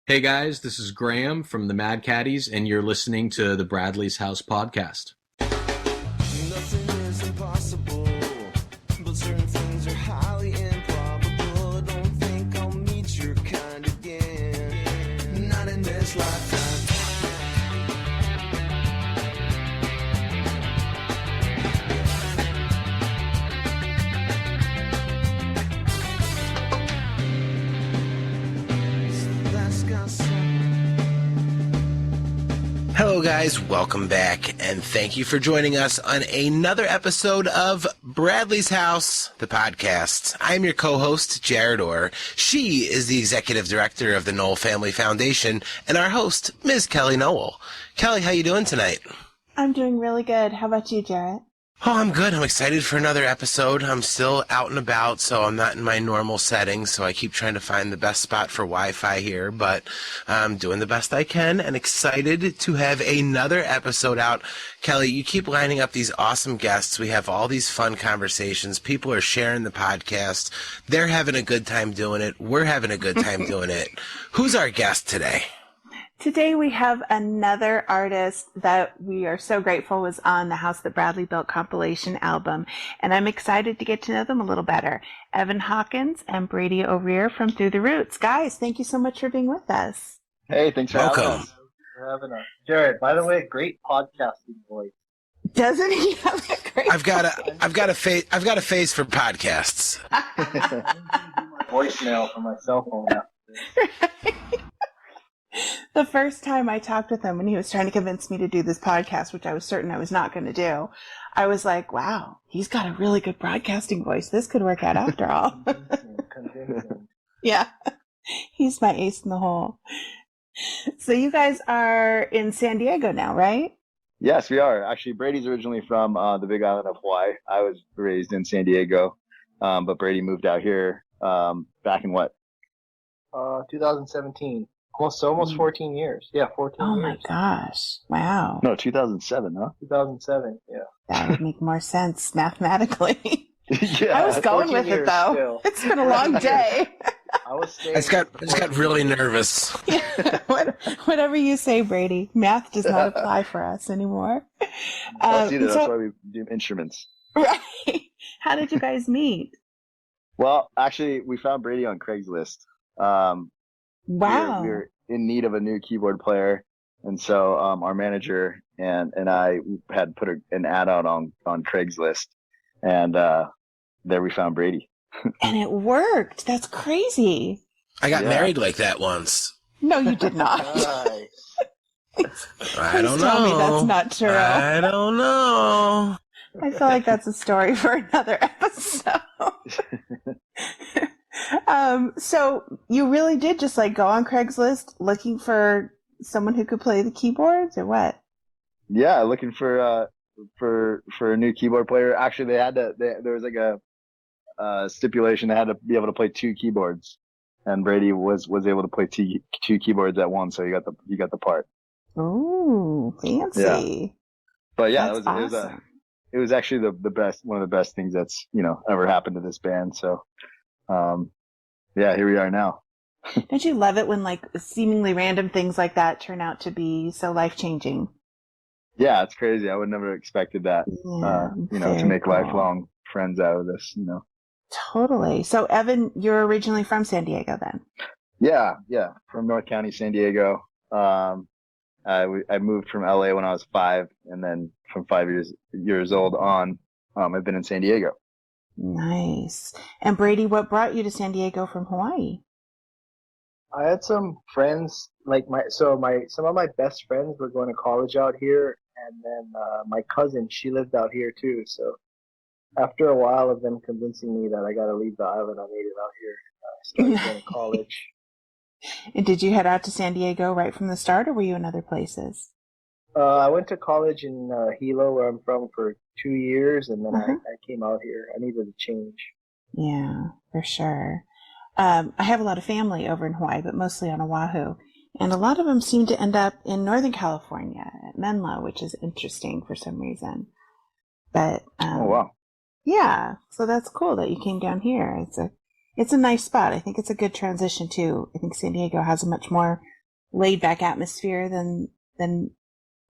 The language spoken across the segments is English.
Hey guys, this is Graham from the Mad Caddies, and you're listening to the Bradley's House podcast. Nothing is impossible, but certain things are highly improbable. Don't think I'll meet your kind again, not in this lifetime. Hello guys, welcome back, and thank you for joining us on another episode of Bradley's House, the podcast. I'm your co-host, Jarett Orr. She is the executive director of the Knoll Family Foundation, and our host, Ms. Kellie Knoll. Kellie, how you doing tonight? I'm doing really good. How about you, Jarett? Oh, I'm good. I'm excited for another episode. I'm still out and about, so I'm not in my normal setting, so I keep trying to find the best spot for Wi-Fi here, but I'm doing the best I can and excited to have another episode out. Kellie, you keep lining up these awesome guests. We have all these fun conversations. People are sharing the podcast. They're having a good time doing it. We're having a good time doing it. Who's our guest today? Today we have another artist that we are so grateful was on the House That Bradley Built compilation album, and I'm excited to get to know them a little better. Evan Hawkins and Brady O'Rear from Through the Roots. Guys, thank you so much for being with us. Hey, thanks for Welcome. having us. For having us. Jarett, by the way, great podcasting voice. Doesn't he have a great I've got a face for podcasts. Voicemail from my cell phone after this. The first time I talked with him when he was trying to convince me to do this podcast, which I was certain I was not going to do, I was like, wow, he's got a really good broadcasting voice. This could work out after all. Convincing. Yeah, he's my ace in the hole. So you guys are in San Diego now, right? Yes, we are. Actually, Brady's originally from the Big Island of Hawaii. I was raised in San Diego, but Brady moved out here back in what? 2017. Almost 14 years. Yeah, 14 Oh years. my gosh. Wow. No, 2007, huh? 2007, yeah. That would make more sense mathematically. Yeah, I was going 14 with it years though. still. It's been a long day. I was staying. I just got really nervous. Yeah, whatever you say, Brady. Math does not apply for us anymore. That's why we do instruments. Right. How did you guys meet? Well, actually, we found Brady on Craigslist. Wow. We were in need of a new keyboard player, and so our manager and I had put an ad out on Craigslist, and there we found Brady. And it worked. That's crazy. I got Yeah. married like that once. No, you did not. Nice. I don't Please tell me know. that's not true. I don't know. I feel like that's a story for another episode. So you really did just like go on Craigslist looking for someone who could play the keyboards or what? Yeah, looking for a new keyboard player. Actually, there was like a stipulation they had to be able to play two keyboards, and Brady was able to play two keyboards at once, so he got the part. Ooh, fancy. Yeah. But yeah, That's awesome. it was actually the best, one of the best things that's ever happened to this band. So, yeah, here we are now. Don't you love it when like seemingly random things like that turn out to be so life-changing? Yeah, it's crazy. I would never expected that. Yeah, To make cool. lifelong friends out of this. Totally. So Evan, you're originally from San Diego then? Yeah, from North County, San Diego. I moved from LA when I was 5, and then from 5 years old on, I've been in San Diego. Nice. And Brady, what brought you to San Diego from Hawaii? I had some friends, some of my best friends were going to college out here, and then my cousin, she lived out here too. So after a while of them convincing me that I got to leave the island, I made it out here. I started going to college. And did you head out to San Diego right from the start, or were you in other places? I went to college in Hilo, where I'm from, for 2 years, and then I came out here. I needed a change. Yeah, for sure. I have a lot of family over in Hawaii, but mostly on Oahu. And a lot of them seem to end up in Northern California, at Menlo, which is interesting for some reason. But Oh, wow. yeah, so that's cool that you came down here. It's a nice spot. I think it's a good transition too. I think San Diego has a much more laid back atmosphere than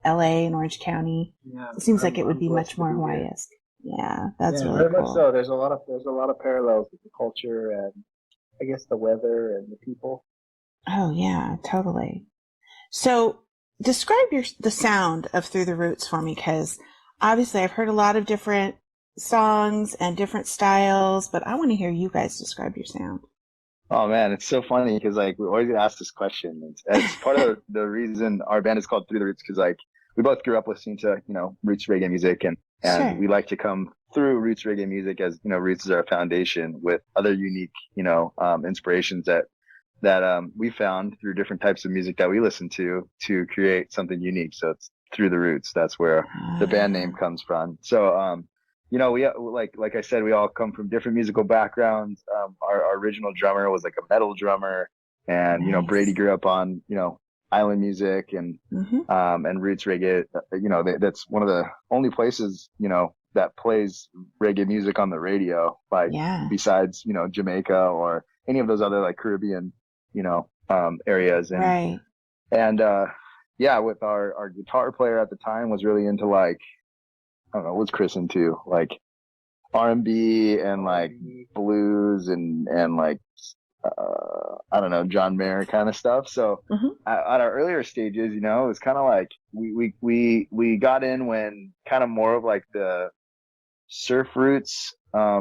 LA and Orange County. Yeah, It seems like it would I'm be blessed much to more be here. Hawaii-esque. Yeah, that's Yeah, really very much cool. so. There's a lot of parallels with the culture and I guess the weather and the people. Oh yeah, totally. So describe the sound of Through the Roots for me, because obviously I've heard a lot of different songs and different styles, but I want to hear you guys describe your sound. Oh man, it's so funny because like we always get asked this question. It's part of the reason our band is called Through the Roots, because like we both grew up listening to roots reggae music, and Sure. we like to come through roots reggae music as roots is our foundation with other unique inspirations that we found through different types of music that we listen to create something unique. So it's Through the Roots. That's where the band name comes from. So we like I said, we all come from different musical backgrounds. Our original drummer was like a metal drummer, and Nice. Brady grew up on island music and roots reggae. That's one of the only places that plays reggae music on the radio, like besides Jamaica or any of those other like Caribbean areas. And Right. and with our guitar player at the time was really into like, I don't know, what's Chris into? Like R&B and like blues and like I don't know, John Mayer kind of stuff. So at our earlier stages, it was kind of like we got in when kind of more of like the surf roots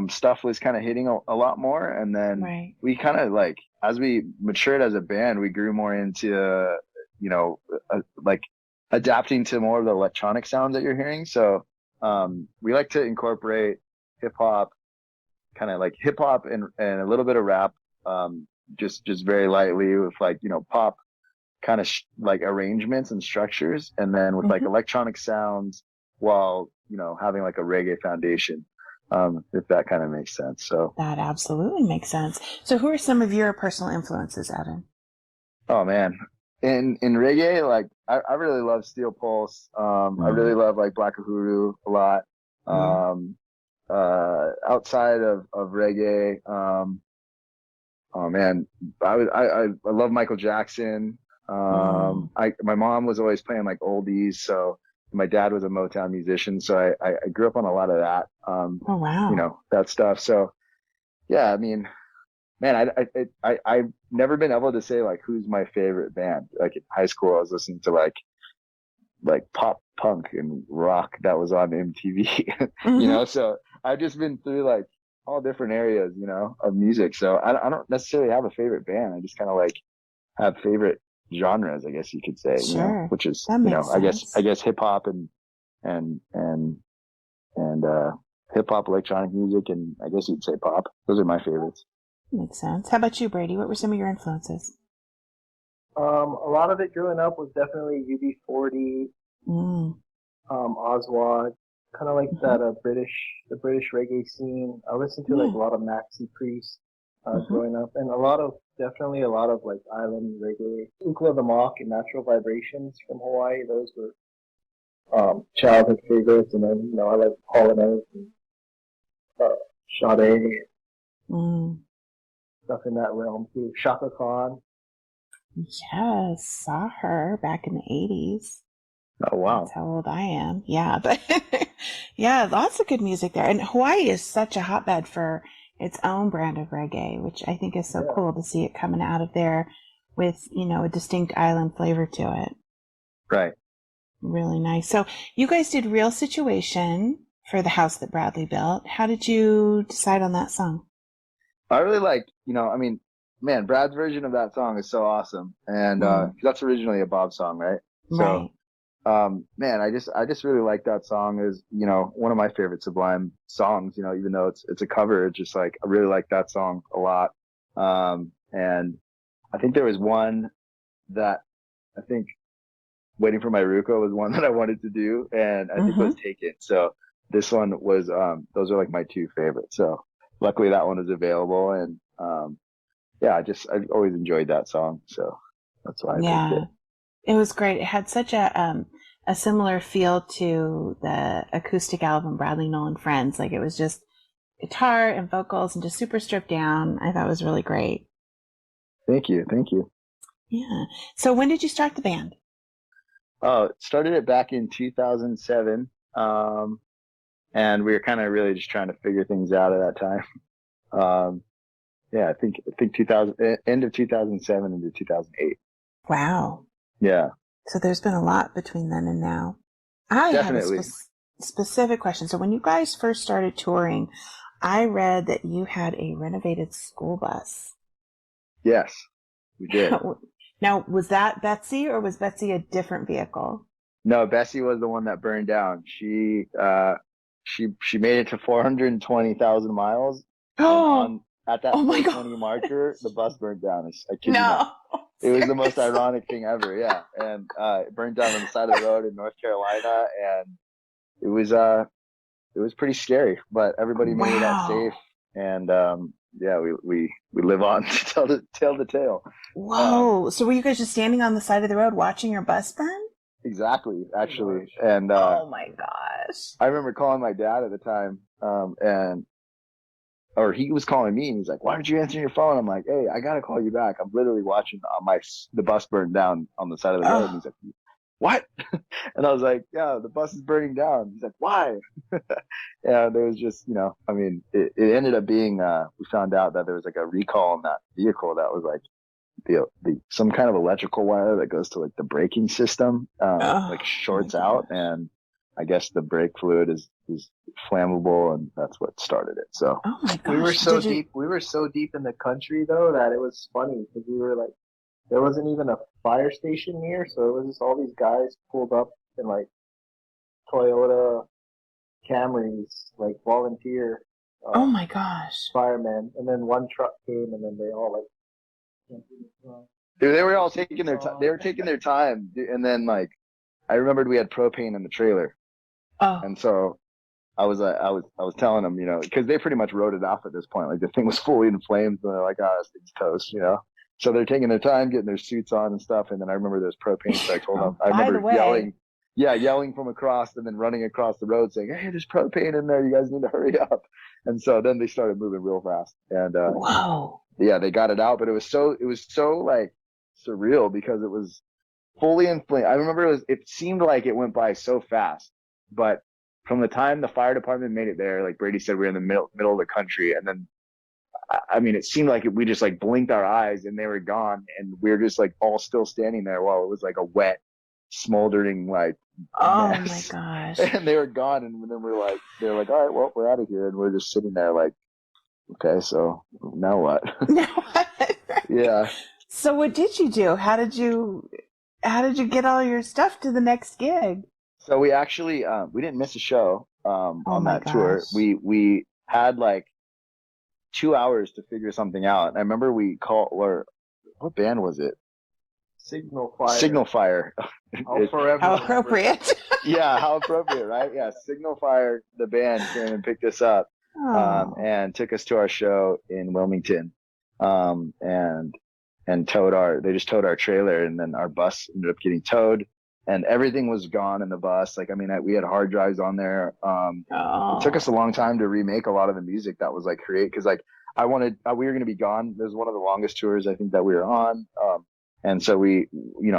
stuff was kind of hitting a lot more, and then we kind of like, as we matured as a band, we grew more into like adapting to more of the electronic sounds that you're hearing. So we like to incorporate hip hop, kind of like hip hop and a little bit of rap, just very lightly with like pop kind of like arrangements and structures, and then with like electronic sounds while having like a reggae foundation, if that kind of makes sense. So that absolutely makes sense. So who are some of your personal influences, Evan? Oh man, in reggae, like I really love Steel Pulse. I really love like Black Uhuru a lot. Outside of reggae, oh man, I love Michael Jackson. My mom was always playing like oldies, so my dad was a Motown musician, so I grew up on a lot of that. Oh wow. That stuff. So yeah, I mean, man, I've never been able to say like who's my favorite band. Like in high school, I was listening to like pop punk and rock that was on MTV, so I've just been through like all different areas, of music. So I don't necessarily have a favorite band. I just kind of like have favorite genres, I guess you could say, Sure. which is, that makes sense. I guess hip hop and hip hop, electronic music, and I guess you'd say pop. Those are my favorites. Makes sense. How about you, Brady? What were some of your influences? A lot of it growing up was definitely UB40, Oswald, kind of like that the British reggae scene. I listened to like a lot of Maxi Priest growing up, and definitely a lot of like island reggae. Ukla the Mock and Natural Vibrations from Hawaii. Those were childhood favorites, and then I like Hall & Oates and Sade, stuff in that realm too. Shaka Khan. Yes, saw her back in the 80s. Oh wow. That's how old I am. Yeah, but yeah, lots of good music there. And Hawaii is such a hotbed for its own brand of reggae, which I think is so cool to see it coming out of there with, a distinct island flavor to it. Right. Really nice. So you guys did Real Situation for the house that Bradley built. How did you decide on that song? I really like, man, Brad's version of that song is so awesome. And that's originally a Bob song, right? Right. So, man, I just really like that song. Is one of my favorite Sublime songs, even though it's a cover. It's just like I really like that song a lot. And I think there was one that I think Waiting for My Ruko was one that I wanted to do, and I think it was taken. So this one was those are like my two favorites. So luckily that one is available, and I've always enjoyed that song, so that's why I picked it. It was great. It had such a similar feel to the acoustic album Bradley Nolan Friends. Like it was just guitar and vocals and just super stripped down. I thought it was really great. Thank you. Yeah. So when did you start the band? Oh, started it back in 2007. And we were kind of really just trying to figure things out at that time. Yeah, I think 2000, end of 2007 into 2008. Wow. Yeah, So there's been a lot between then and now. I have a definitely. specific question. So when you guys first started touring, I read that you had a renovated school bus. Yes, we did. Now, was that Betsy or was Betsy a different vehicle? No, Bessie was the one that burned down. She made it to 420,000 miles, and Oh, at that oh my 420 God. marker, the bus burned down. I kid you not. No. It was the most Seriously? ironic thing ever. Yeah, and it burned down on the side of the road in North Carolina, and it was pretty scary. But everybody made it out safe, Wow. and yeah, we live on to tell the tale. Whoa. So were you guys just standing on the side of the road watching your bus burn? Exactly, actually, and Oh my gosh. I remember calling my dad at the time, or he was calling me, and he's like, "Why did you answer your phone?" I'm like, "Hey, I gotta call you back. I'm literally watching the bus burn down on the side of the road." And Oh, he's like, "What?" And I was like, "Yeah, the bus is burning down." He's like, "Why?" Yeah, there was just, I mean, it ended up being, we found out that there was like a recall in that vehicle that was like some kind of electrical wire that goes to like the braking system, oh like my shorts out, gosh. and I guess the brake fluid is flammable, and that's what started it. So Oh my We were gosh. so Did you? deep. We were so deep in the country though that it was funny because we were like, there wasn't even a fire station near, so it was just all these guys pulled up in like Toyota Camrys, like volunteer Oh my gosh. firemen, and then one truck came, and then they all like, they were all taking their time. They were taking their time, and then like I remembered we had propane in the trailer, Oh, and so I was telling them, because they pretty much wrote it off at this point. Like the thing was fully in flames, and they're like, "Ah, this thing's toast." So they're taking their time, getting their suits on and stuff. And then I remember there's propane, so I told them. oh, I by the remember way, yelling from across, and then running across the road saying, "Hey, there's propane in there. You guys need to hurry up." And so then they started moving real fast, and whoa. yeah, they got it out. But it was so like surreal because it was fully in flame. I remember it seemed like it went by so fast, but from the time the fire department made it there, like Brady said, we were in the middle of the country, and then I mean, it seemed like we just like blinked our eyes and they were gone, and we were just like all still standing there while it was like a wet, smoldering like Oh my mess, gosh. and they were gone, and then they're like, "All right, well, we're out of here," and we're just sitting there like, "Okay, so now what?" Yeah. So what did you do? How did you get all your stuff to the next gig? So we actually we didn't miss a show Oh on my that tour. gosh. We had like 2 hours to figure something out. And I remember we called, or what band was it? Signal Fire. Signal Fire. I'll forever How remember appropriate. Yeah, how appropriate, right? Yeah, Signal Fire, the band, came and picked us up Oh. and took us to our show in Wilmington, and they just towed our trailer, and then our bus ended up getting towed, and everything was gone in the bus. Like, I mean, we had hard drives on there. It took us a Oh. long time to remake a lot of the music that was like because like we were going to be gone. It was one of the longest tours I think that we were on. And so I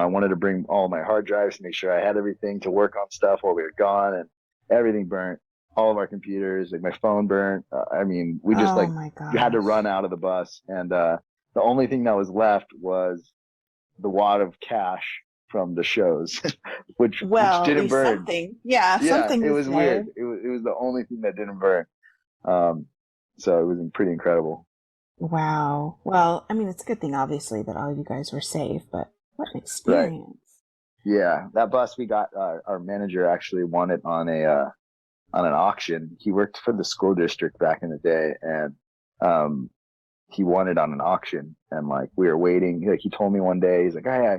wanted to bring all my hard drives to make sure I had everything to work on stuff while we were gone, and everything burnt. All of our computers, like my phone burnt. I mean, we just Oh like my had to gosh. run out of the bus, and the only thing that was left was the wad of cash from the shows, which Well, at didn't least burn. something. Yeah, Yeah, something it was was weird. saved. It was the only thing that didn't burn. Um, so it was pretty incredible. Wow. Well, I mean, it's a good thing, obviously, that all you guys were safe, but what an Right. experience. Yeah, that bus we got. Our manager actually won it on an auction. He worked for the school district back in the day, and he won it on an auction. And like we were waiting. Like he told me one day, he's like, "Hey,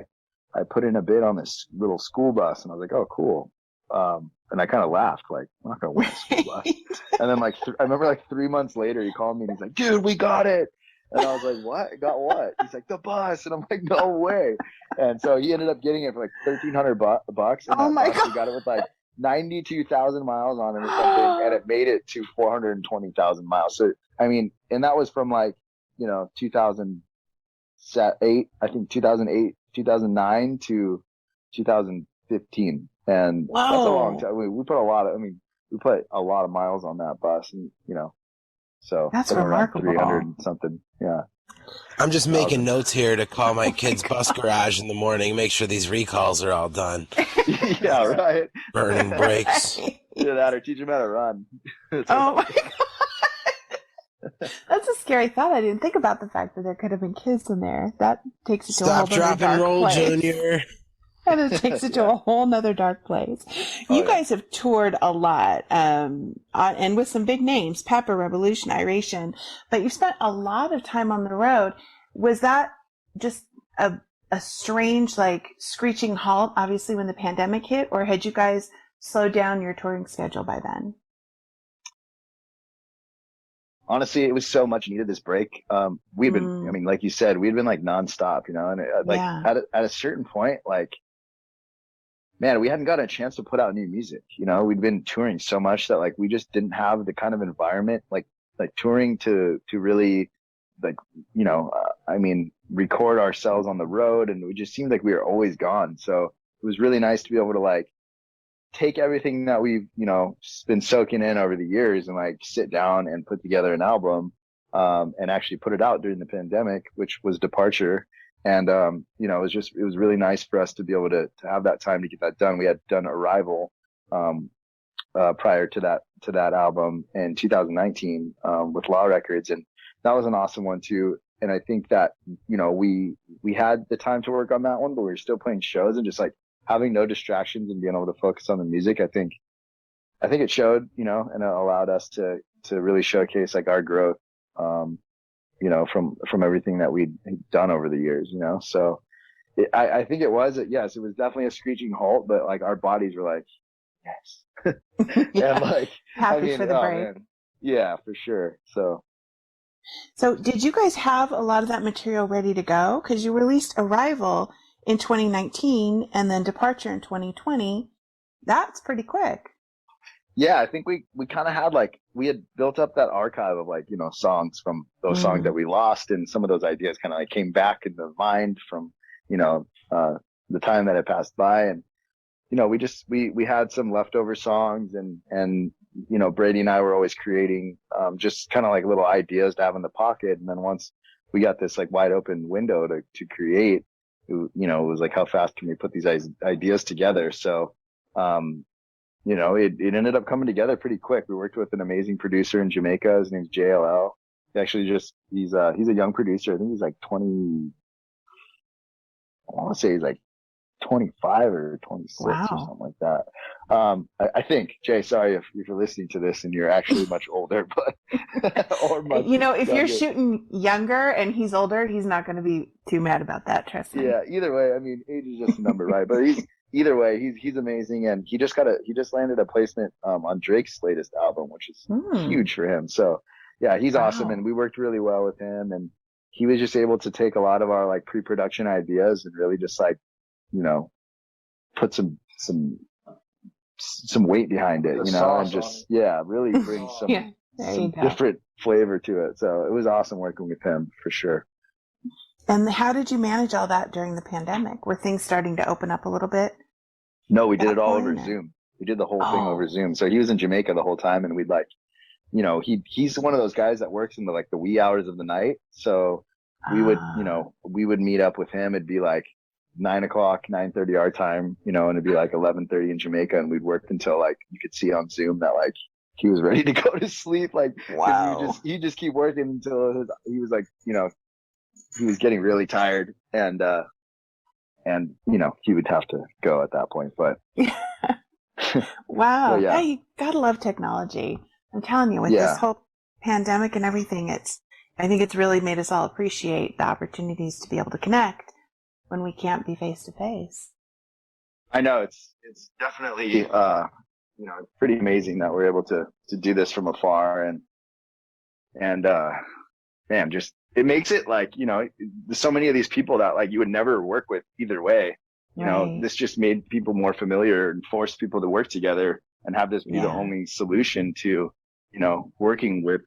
I put in a bid on this little school bus," and I was like, "Oh, cool." And I kind of laughed, like, "I'm not gonna win a school bus." And then I remember like 3 months later, he called me and he's like, "Dude, we got it." And I was like, "What? Got what?" He's like, "The bus." And I'm like, "No way." And so he ended up getting it for like $1,300 in Oh that my bus. We got it with like 92,000 miles on it or something, and it made it to 420,000 miles. So I mean, and that was from like 2008, I think 2008, 2009 to 2015, and that's a long time. We put a lot of miles on that bus, and so That's somewhere around remarkable. 300 and something. Yeah. I'm just making notes here to call my kid's bus garage in the morning, make sure these recalls are all done. Yeah, right. Burning brakes. Either that or teach them how to run. Oh my God. That's a scary thought. I didn't think about the fact that there could have been kids in there. That takes it to a whole Stop, other drop, dark and roll, place. Junior. And it takes it to a whole nother dark place. You guys have toured a lot, and with some big names, Pepper, Revolution, Iration, but you spent a lot of time on the road. Was that just a strange, like, screeching halt, obviously, when the pandemic hit, or had you guys slowed down your touring schedule by then? Honestly, it was so much needed, this break. We've been, I mean, like you said, we'd been like nonstop, and at a certain point, like, man, we hadn't gotten a chance to put out new music. We'd been touring so much that like we just didn't have the kind of environment like touring to really like, record ourselves on the road, and it just seemed like we were always gone. So it was really nice to be able to like take everything that we've, been soaking in over the years and like sit down and put together an album, and actually put it out during the pandemic, which was Departure. And, it was really nice for us to be able to have that time to get that done. We had done Arrival, prior to that album in 2019, with Law Records. And that was an awesome one too. And I think that, we had the time to work on that one, but we were still playing shows and just like having no distractions and being able to focus on the music. I think it showed, and it allowed us to really showcase like our growth, from everything that we'd done over the years, so I think it was definitely a screeching halt, but like our bodies were like, yes. And like, happy for the break. Man. Yeah, for sure. So did you guys have a lot of that material ready to go? Because you released Arrival in 2019 and then Departure in 2020. That's pretty quick. Yeah, I think we kind of had like, we had built up that archive of like, songs from those songs that we lost, and some of those ideas kind of like came back in the mind from, the time that had passed by. And, we had some leftover songs, and, Brady and I were always creating, just kind of like little ideas to have in the pocket. And then once we got this like wide open window to create, it was like, how fast can we put these ideas together? So, it ended up coming together pretty quick. We worked with an amazing producer in Jamaica. His name's JLL. He actually he's a young producer. I think he's like 20. I want to say he's like 25 or 26 or something like that. I think, Jay, sorry if you're listening to this and you're actually much older, but or much if younger. You're shooting younger and he's older, he's not going to be too mad about that. Trust me. Yeah. Either way, I mean, age is just a number, right? But either way, he's amazing, and he just landed a placement on Drake's latest album, which is huge for him. So yeah, he's awesome, and we worked really well with him, and he was just able to take a lot of our like pre-production ideas and really just like, put some weight behind it, and just really bring some different flavor to it. So it was awesome working with him for sure. And how did you manage all that during the pandemic? Were things starting to open up a little bit? No, we did it all over Zoom. We did the whole thing over Zoom. So he was in Jamaica the whole time, and we'd like, he's one of those guys that works in the wee hours of the night. So we would meet up with him. It'd be like 9:30 our time, and it'd be like 11:30 in Jamaica, and we'd work until like you could see on Zoom that like he was ready to go to sleep. Like, wow. He just keep working until he was like, he was getting really tired, and he would have to go at that point. But wow, yeah, you gotta love technology. I'm telling you, with this whole pandemic and everything, I think it's really made us all appreciate the opportunities to be able to connect when we can't be face to face. I know it's definitely pretty amazing that we're able to do this from afar, and man, just it makes it like, so many of these people that like you would never work with either way. This just made people more familiar and forced people to work together and have this be the only solution to, working with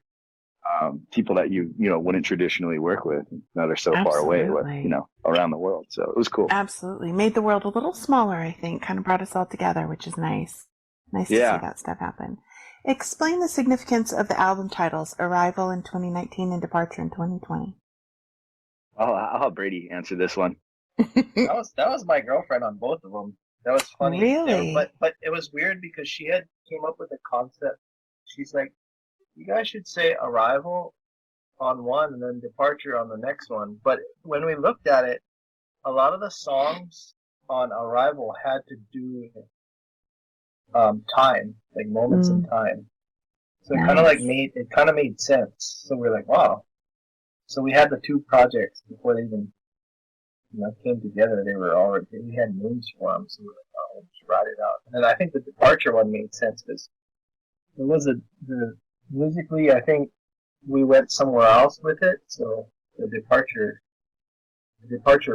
people that you wouldn't traditionally work with that are so far away, with, around the world. So it was cool. Absolutely. Made the world a little smaller, I think. Kind of brought us all together, which is nice. Nice to see that stuff happen. Explain the significance of the album titles, Arrival in 2019 and Departure in 2020. I'll have Brady answer this one. That was my girlfriend on both of them. That was funny. Really? But it was weird because she had came up with a concept. She's like, you guys should say Arrival on one and then Departure on the next one. But when we looked at it, a lot of the songs on Arrival had to do with time, like moments in time. So it kind of made sense. So we're like, wow. So we had the two projects before they even came together. We had names for them, so we were like, oh, let's write it out. And then I think the Departure one made sense because it was musically, I think we went somewhere else with it. So the Departure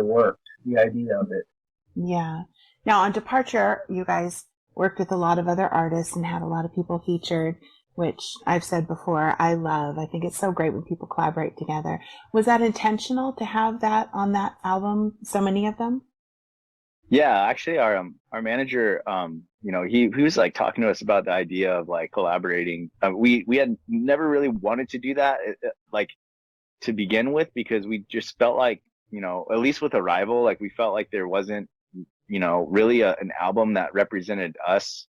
worked. The idea of it. Yeah. Now on Departure, you guys worked with a lot of other artists and had a lot of people featured, which I've said before, I love. I think it's so great when people collaborate together. Was that intentional to have that on that album, so many of them? Yeah, actually our manager, he was like talking to us about the idea of like collaborating. We had never really wanted to do that, like to begin with, because we just felt like, at least with Arrival, like we felt like there wasn't, really an album that represented us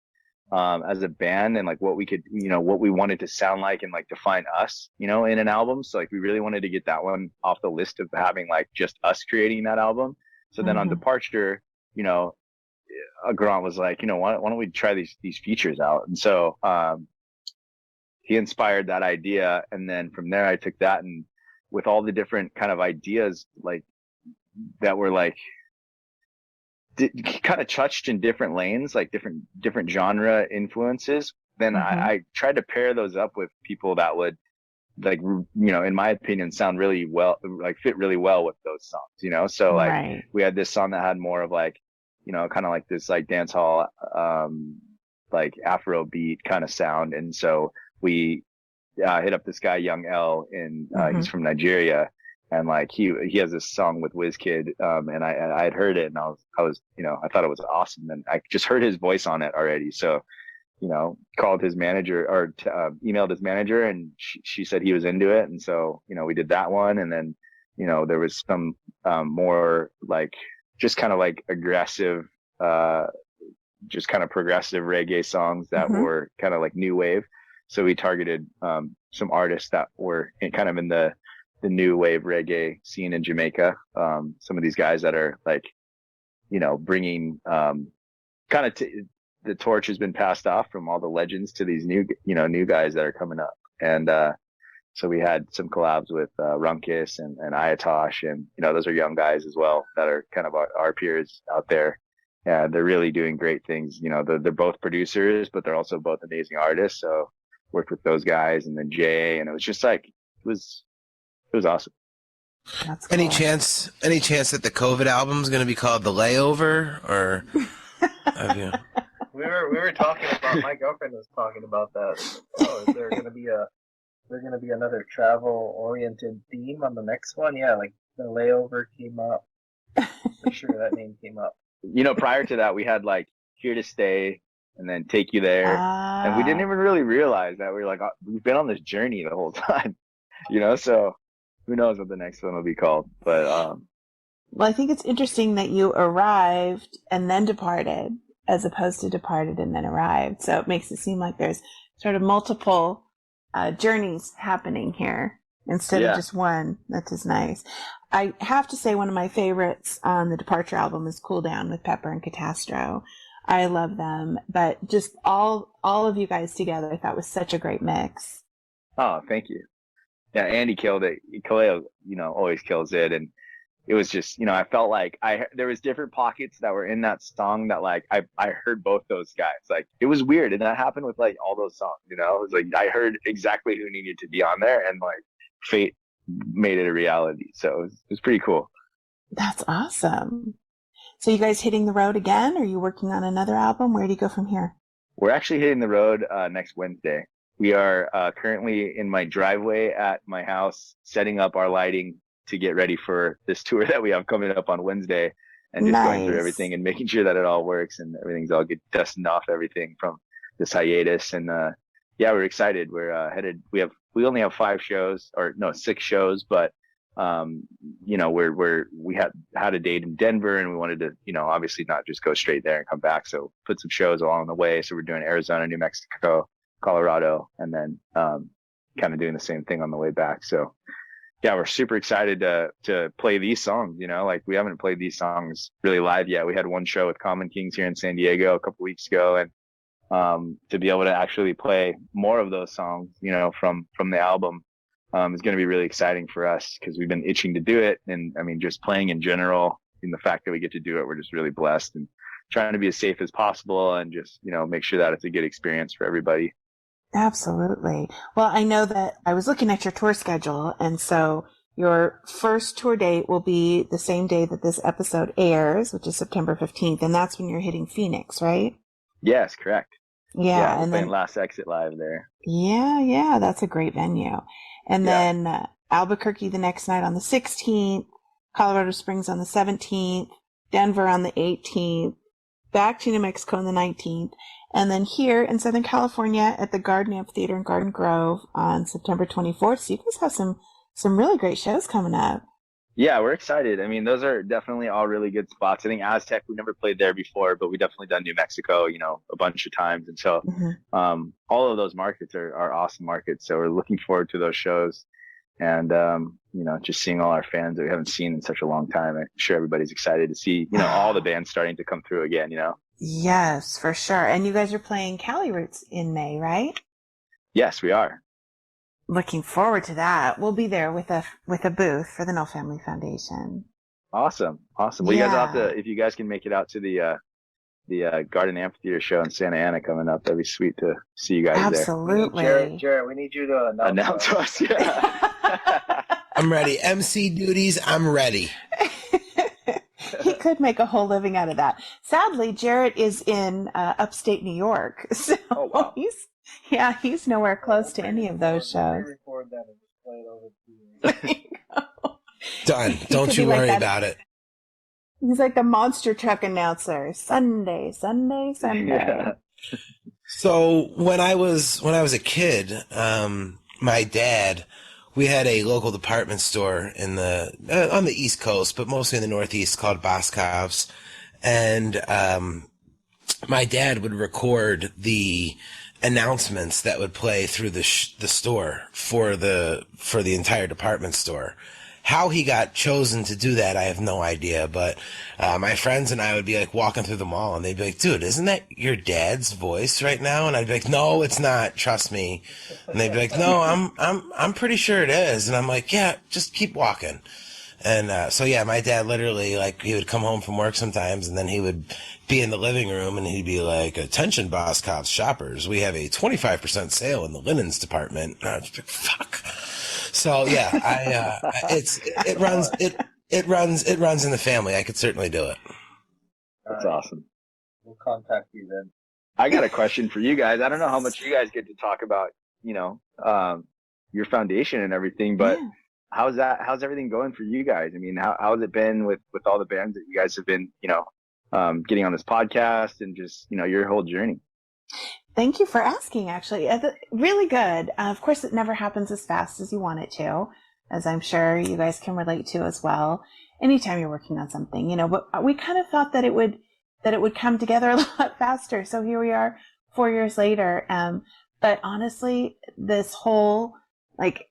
as a band and like what we could, what we wanted to sound like and like define us, in an album. So like we really wanted to get that one off the list of having like just us creating that album. So then on Departure, Grant was like, why don't we try these features out? And so he inspired that idea, and then from there I took that, and with all the different kind of ideas like that were like kind of touched in different lanes, like different genre influences, then I tried to pair those up with people that would, like, in my opinion, sound really well, like fit really well with those songs, so like we had this song that had more of like, kind of like this like dance hall, like Afro beat kind of sound. And so we hit up this guy, Young L, and he's from Nigeria. And like he has this song with WizKid, and I had heard it, and I was I thought it was awesome, and I just heard his voice on it already. So, called his manager or emailed his manager, and she said he was into it, and so we did that one, and then there was some more like just kind of like aggressive, just kind of progressive reggae songs that were kind of like new wave. So we targeted some artists that were kind of in the new wave reggae scene in Jamaica. Some of these guys that are like, bringing, kind of the torch has been passed off from all the legends to these new guys that are coming up. And, so we had some collabs with, Runckus and Ayatosh, and, those are young guys as well that are kind of our peers out there. Yeah, they're really doing great things. They're both producers, but they're also both amazing artists. So worked with those guys, and then Jay, and it was just like, it was awesome. That's cool. Any chance that the COVID album is going to be called The Layover, or have you? We were talking about, my girlfriend was talking about that. Oh, is there going to be another travel oriented theme on the next one? Yeah, like The Layover came up. For sure that name came up. Prior to that we had like Here to Stay, and then Take You There, and we didn't even really realize that we were like, we've been on this journey the whole time, so who knows what the next one will be called. But well, I think it's interesting that you arrived and then departed, as opposed to departed and then arrived. So it makes it seem like there's sort of multiple journeys happening here instead of just one. That is nice. I have to say one of my favorites on the Departure album is Cool Down with Pepper and Catastro. I love them, but just all of you guys together, I thought was such a great mix. Oh, thank you. Yeah, Andy killed it. Kaleo, always kills it. And it was just, I felt like there was different pockets that were in that song that like, I heard both those guys. Like, it was weird. And that happened with like all those songs, it was like, I heard exactly who needed to be on there, and like fate made it a reality. So it was pretty cool. That's awesome. So you guys hitting the road again? Are you working on another album? Where do you go from here? We're actually hitting the road next Wednesday. we are currently in my driveway at my house, setting up our lighting to get ready for this tour that we have coming up on Wednesday, and just going through everything and making sure that it all works and everything's all good, dusting off everything from this hiatus. And yeah, we're excited. We're headed. We only have 6 shows, but you know, we had a date in Denver, and we wanted to, you know, obviously not just go straight there and come back. So put some shows along the way. So we're doing Arizona, New Mexico, Colorado, and then kind of doing the same thing on the way back. So yeah, we're super excited to play these songs. You know, like we haven't played these songs really live yet. We had one show with Common Kings here in San Diego a couple weeks ago, and to be able to actually play more of those songs, you know, from the album, is going to be really exciting for us, because we've been itching to do it. And I mean, just playing in general, and the fact that we get to do it, we're just really blessed, and trying to be as safe as possible, and just, you know, make sure that it's a good experience for everybody. Absolutely. Well, I know that I was looking at your tour schedule, and so your first tour date will be the same day that this episode airs, which is September 15th, and that's when you're hitting Phoenix, right? Yes, correct. Yeah, we're and playing then Last Exit Live there. yeah, that's a great venue. And then Albuquerque the next night on the 16th, Colorado Springs on the 17th, Denver on the 18th, back to New Mexico on the 19th, and then here in Southern California at the Garden Amphitheater in Garden Grove on September 24th. So you guys have some really great shows coming up. Yeah, we're excited. I mean, those are definitely all really good spots. I think Aztec, we never played there before, but we definitely done New Mexico, you know, a bunch of times. And so all of those markets are awesome markets. So we're looking forward to those shows, and, you know, just seeing all our fans that we haven't seen in such a long time. I'm sure everybody's excited to see, you know, all the bands starting to come through again, you know? Yes, for sure. And you guys are playing Cali Roots in May, right? Yes, we are. Looking forward to that. We'll be there with a booth for the No Family Foundation. Awesome. Well, you guys have to, if you guys can make it out to the Garden Amphitheater show in Santa Ana coming up, that'd be sweet to see you guys Absolutely. Jarett, we need you to announce us. Yeah. I'm ready. MC duties, I'm ready. He could make a whole living out of that. Sadly, Jarett is in upstate New York, so he's nowhere close to any of those shows. Record that and just play it over. Done. Don't you worry about it. He's like the monster truck announcer. Sunday. Yeah. So when I was a kid, my dad, we had a local department store in on the East Coast, but mostly in the Northeast, called Boscov's, and my dad would record the announcements that would play through the store for the entire department store. How he got chosen to do that, I have no idea. But my friends and I would be like walking through the mall, and they'd be like, "Dude, isn't that your dad's voice right now?" And I'd be like, "No, it's not. Trust me." And they'd be like, "No, I'm pretty sure it is." And I'm like, "Yeah, just keep walking." And so yeah, my dad literally, like, he would come home from work sometimes, and then he would be in the living room, and he'd be like, "Attention, Boscov's shoppers, we have a 25% sale in the linens department." And I was like, "Fuck." So yeah, it runs in the family. I could certainly do it. That's awesome. We'll contact you then. I got a question for you guys. I don't know how much you guys get to talk about, you know, your foundation and everything, but how's everything going for you guys? I mean, how has it been with all the bands that you guys have been, you know, getting on this podcast, and just, you know, your whole journey? Thank you for asking, actually. Really good. Of course, it never happens as fast as you want it to, as I'm sure you guys can relate to as well. Anytime you're working on something, you know, but we kind of thought that it would come together a lot faster. So here we are 4 years later. But honestly, this whole, like,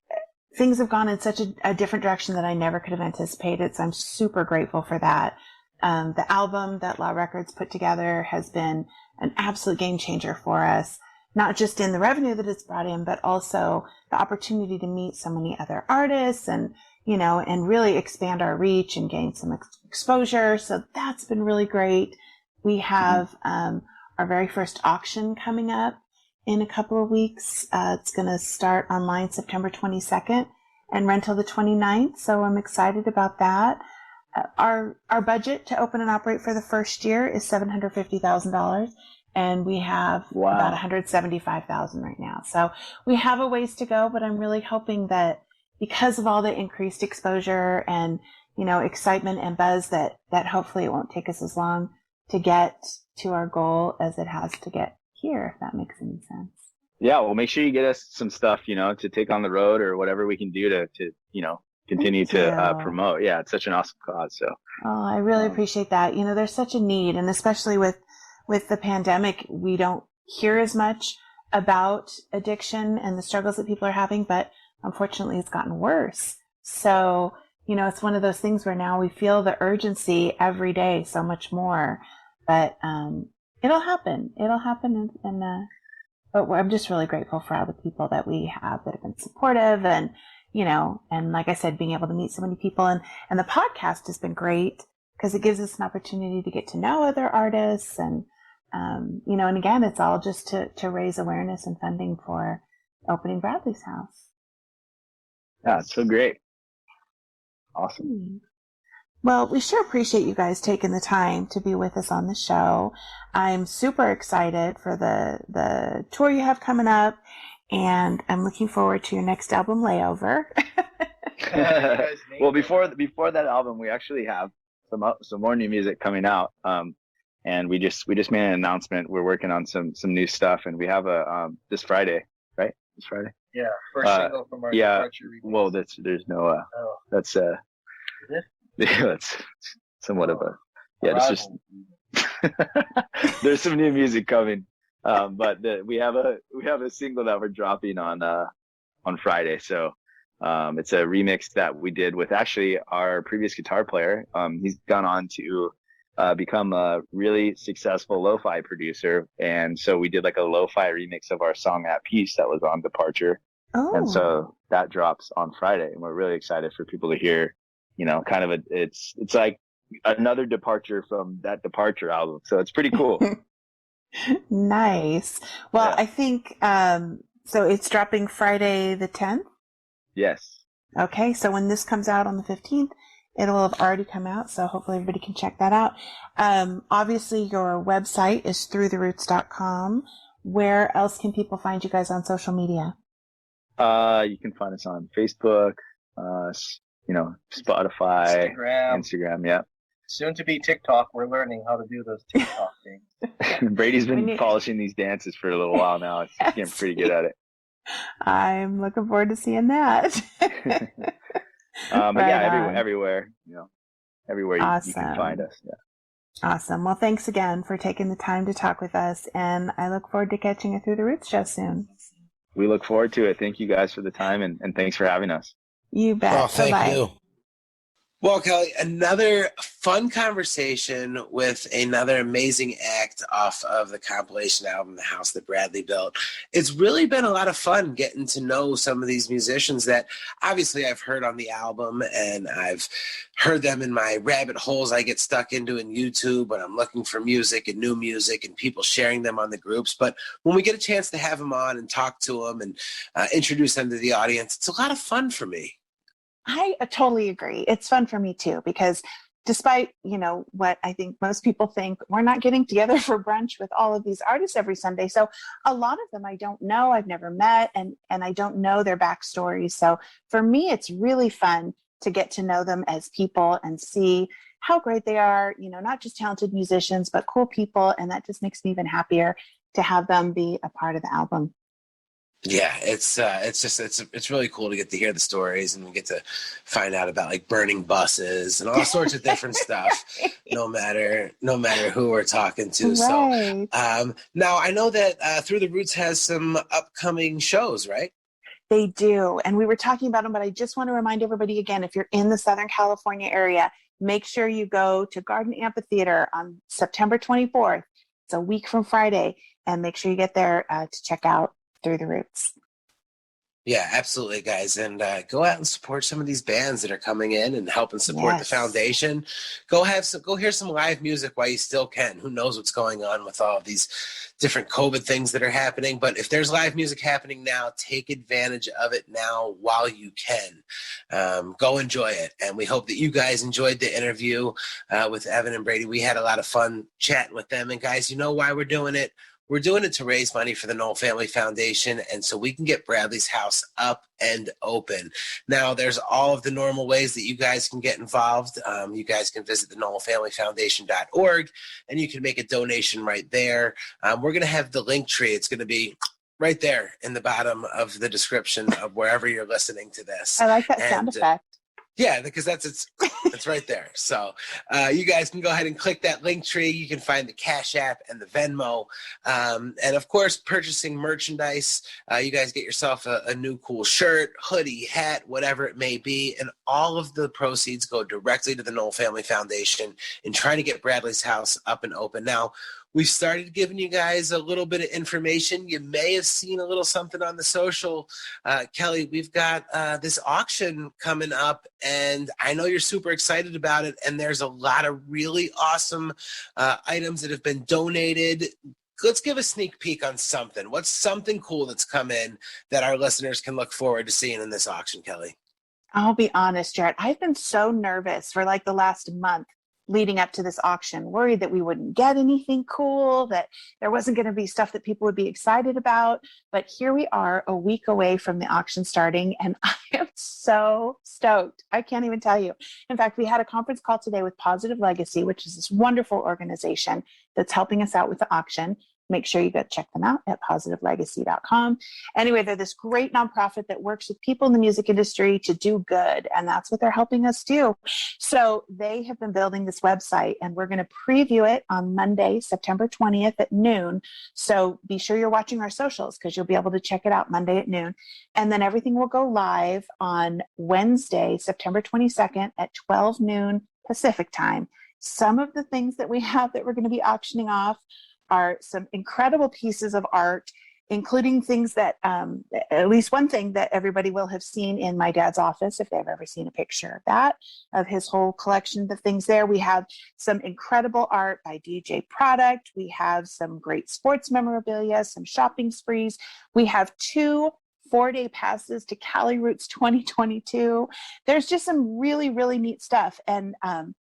things have gone in such a different direction that I never could have anticipated. So I'm super grateful for that. The album that Law Records put together has been an absolute game changer for us, not just in the revenue that it's brought in, but also the opportunity to meet so many other artists, and, you know, and really expand our reach and gain some exposure. So that's been really great. We have our very first auction coming up in a couple of weeks. It's going to start online September 22nd and run till the 29th. So I'm excited about that. Our budget to open and operate for the first year is $750,000. and we have Wow. about 175,000 right now. So we have a ways to go, but I'm really hoping that because of all the increased exposure and, excitement and buzz, that hopefully it won't take us as long to get to our goal as it has to get here, if that makes any sense. Yeah, well, make sure you get us some stuff, to take on the road or whatever we can do to continue to promote. Yeah, it's such an awesome cause. So. Oh, I really appreciate that. There's such a need, and especially with the pandemic, we don't hear as much about addiction and the struggles that people are having, but unfortunately it's gotten worse. So, it's one of those things where now we feel the urgency every day so much more, but it'll happen. But I'm just really grateful for all the people that we have that have been supportive, and and like I said, being able to meet so many people, and the podcast has been great because it gives us an opportunity to get to know other artists, and and again, it's all just to raise awareness and funding for opening Bradley's House. Yeah, it's so great. Awesome. Well, we sure appreciate you guys taking the time to be with us on the show. I'm super excited for the tour you have coming up, and I'm looking forward to your next album, Layover. Well, before that album, we actually have some more new music coming out. And we just made an announcement. We're working on some new stuff, and we have this Friday, right? This Friday. Yeah, first single from our departure remix. Well, there's no that's Is it? yeah, that's somewhat of a it's just there's some new music coming, but we have a single that we're dropping on Friday. So it's a remix that we did with actually our previous guitar player. He's gone on to become a really successful lo-fi producer, and so we did like a lo-fi remix of our song At Peace that was on Departure. And so that drops on Friday, and we're really excited for people to hear, kind of it's like another departure from that Departure album, so it's pretty cool. Nice. Well, yeah. I think so it's dropping Friday the 10th. Yes. Okay, so when this comes out on the 15th, it'll have already come out, so hopefully everybody can check that out. Obviously, your website is throughtheroots.com. Where else can people find you guys on social media? You can find us on Facebook, Spotify, Instagram, yeah. Soon to be TikTok. We're learning how to do those TikTok things. Brady's been polishing these dances for a little while now. He's getting pretty good at it. I'm looking forward to seeing that. But yeah, everywhere, everywhere awesome. You can find us. Yeah. Awesome. Well, thanks again for taking the time to talk with us, and I look forward to catching you through the Roots show soon. We look forward to it. Thank you guys for the time, and thanks for having us. You bet. Oh, thank Bye-bye. you. Well, Kelly, another fun conversation with another amazing act off of the compilation album, The House That Bradley Built. It's really been a lot of fun getting to know some of these musicians that obviously I've heard on the album, and I've heard them in my rabbit holes I get stuck into in YouTube when I'm looking for music and new music and people sharing them on the groups. But when we get a chance to have them on and talk to them and introduce them to the audience, it's a lot of fun for me. I totally agree. It's fun for me too, because despite, what I think most people think, we're not getting together for brunch with all of these artists every Sunday. So a lot of them I don't know, I've never met, and I don't know their backstories. So for me, it's really fun to get to know them as people and see how great they are, not just talented musicians, but cool people. And that just makes me even happier to have them be a part of the album. Yeah, it's really cool to get to hear the stories, and we get to find out about like burning buses and all sorts of different stuff, no matter who we're talking to. Right. So now I know that Through the Roots has some upcoming shows, right? They do, and we were talking about them, but I just want to remind everybody again, if you're in the Southern California area, make sure you go to Garden Amphitheater on September 24th. It's a week from Friday, and make sure you get there to check out Through the Roots. Yeah, absolutely, guys. And go out and support some of these bands that are coming in and helping support the Yes. foundation. Go hear some live music while you still can. Who knows what's going on with all of these different COVID things that are happening. But if there's live music happening now, take advantage of it now while you can. Go enjoy it. And we hope that you guys enjoyed the interview with Evan and Brady. We had a lot of fun chatting with them. And guys, you know why we're doing it? We're doing it to raise money for the Knoll Family Foundation, and so we can get Bradley's house up and open. Now, there's all of the normal ways that you guys can get involved. You guys can visit the knollfamilyfoundation.org, and you can make a donation right there. We're going to have the link tree. It's going to be right there in the bottom of the description of wherever you're listening to this. I like that sound effect. Yeah, because it's right there. So you guys can go ahead and click that link tree. You can find the Cash App and the Venmo. And of course, purchasing merchandise. You guys get yourself a new cool shirt, hoodie, hat, whatever it may be. And all of the proceeds go directly to the Knoll Family Foundation in trying to get Bradley's house up and open. Now, we've started giving you guys a little bit of information. You may have seen a little something on the social. Kelly, we've got this auction coming up, and I know you're super excited about it, and there's a lot of really awesome items that have been donated. Let's give a sneak peek on something. What's something cool that's come in that our listeners can look forward to seeing in this auction, Kelly? I'll be honest, Jarett, I've been so nervous for like the last month leading up to this auction, worried that we wouldn't get anything cool, that there wasn't going to be stuff that people would be excited about. But here we are a week away from the auction starting, and I am so stoked. I can't even tell you. In fact, we had a conference call today with Positive Legacy, which is this wonderful organization that's helping us out with the auction. Make sure you go check them out at positivelegacy.com. Anyway, they're this great nonprofit that works with people in the music industry to do good, and that's what they're helping us do. So they have been building this website, and we're going to preview it on Monday, September 20th at noon. So be sure you're watching our socials because you'll be able to check it out Monday at noon. And then everything will go live on Wednesday, September 22nd at 12 noon Pacific time. Some of the things that we have that we're going to be auctioning off are some incredible pieces of art, including things that, at least one thing that everybody will have seen in my dad's office, if they've ever seen a picture of that, of his whole collection of things there. We have some incredible art by DJ Product. We have some great sports memorabilia, some shopping sprees. We have 2 4-day passes to Cali Roots 2022. There's just some really, really neat stuff, and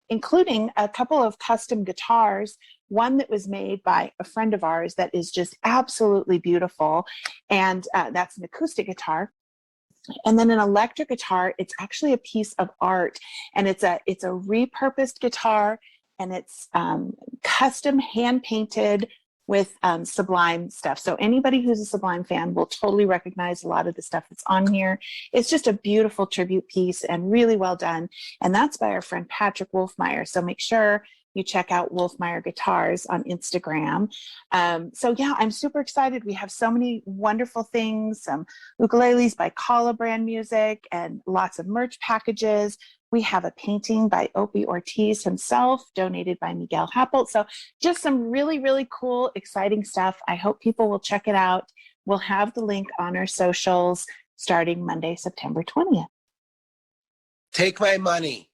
including a couple of custom guitars, one that was made by a friend of ours that is just absolutely beautiful, and that's an acoustic guitar. And then an electric guitar, it's actually a piece of art, and it's a repurposed guitar, and it's custom hand painted with Sublime stuff. So anybody who's a Sublime fan will totally recognize a lot of the stuff that's on here. It's just a beautiful tribute piece and really well done. And that's by our friend Patrick Wolfmeyer. So make sure you check out Wolfmeyer Guitars on Instagram. So yeah, I'm super excited. We have so many wonderful things, some ukuleles by Kala Brand Music and lots of merch packages. We have a painting by Opie Ortiz himself, donated by Miguel Happelt. So just some really, really cool, exciting stuff. I hope people will check it out. We'll have the link on our socials starting Monday, September 20th. Take my money.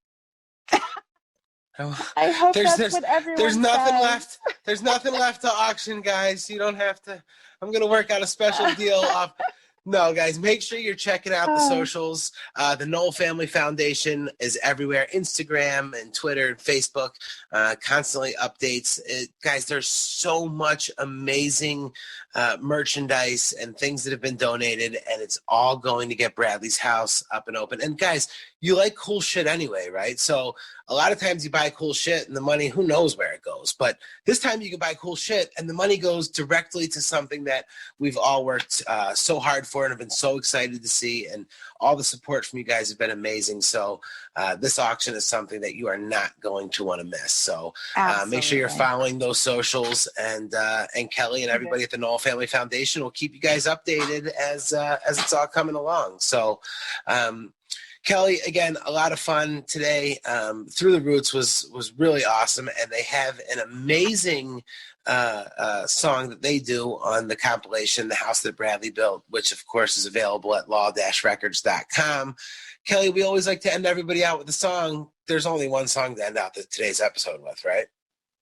I hope that's what everyone There's nothing says. left. There's nothing left to auction, guys. You don't have to. I'm going to work out a special deal off. No, guys, make sure you're checking out the socials. The Knoll Family Foundation is everywhere, Instagram and Twitter and Facebook, constantly updates. Guys, there's so much amazing merchandise and things that have been donated, and it's all going to get Bradley's house up and open. And guys, you like cool shit anyway, right? So a lot of times you buy cool shit and the money, who knows where it goes. But this time you can buy cool shit and the money goes directly to something that we've all worked so hard for and have been so excited to see. And all the support from you guys have been amazing. So this auction is something that you are not going to want to miss. So make sure you're following those socials, and Kelly and everybody at the Knoll Family Foundation will keep you guys updated as it's all coming along. So Kelly, again, a lot of fun today. Through the Roots was really awesome, and they have an amazing song that they do on the compilation, The House That Bradley Built, which, of course, is available at law-records.com. Kelly, we always like to end everybody out with a song. There's only one song to end out today's episode with, right?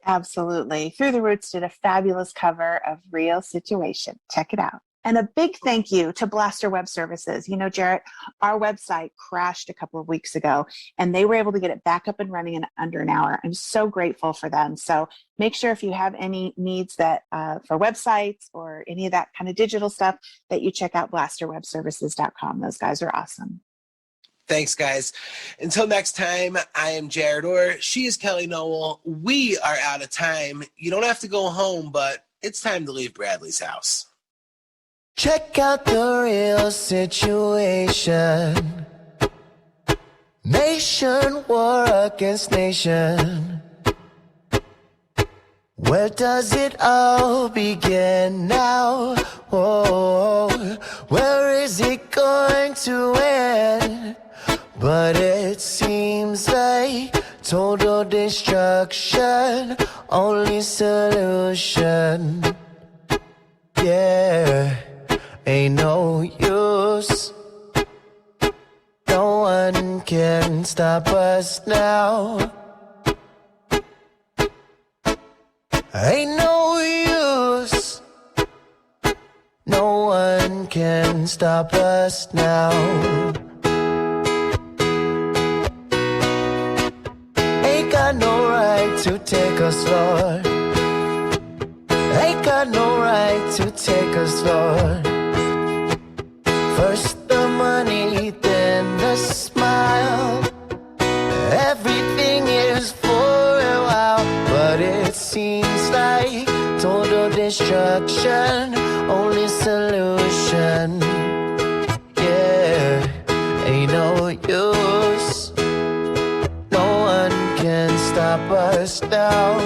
Absolutely. Through the Roots did a fabulous cover of Real Situation. Check it out. And a big thank you to Blaster Web Services. You know, Jarett, our website crashed a couple of weeks ago, and they were able to get it back up and running in under an hour. I'm so grateful for them. So make sure if you have any needs that for websites or any of that kind of digital stuff, that you check out blasterwebservices.com. Those guys are awesome. Thanks, guys. Until next time, I am Jarett Orr. She is Kelly Noel. We are out of time. You don't have to go home, but it's time to leave Bradley's house. Check out the real situation. Nation war against nation. Where does it all begin now? Oh, where is it going to end? But it seems like total destruction, only solution. Yeah, ain't no use. No one can stop us now. Ain't no use. No one can stop us now. Ain't got no right to take us, Lord. Ain't got no right to take us, Lord. First the money, then the smile. Everything is for a while, but it seems like total destruction, only solution. Yeah, ain't no use. No one can stop us now.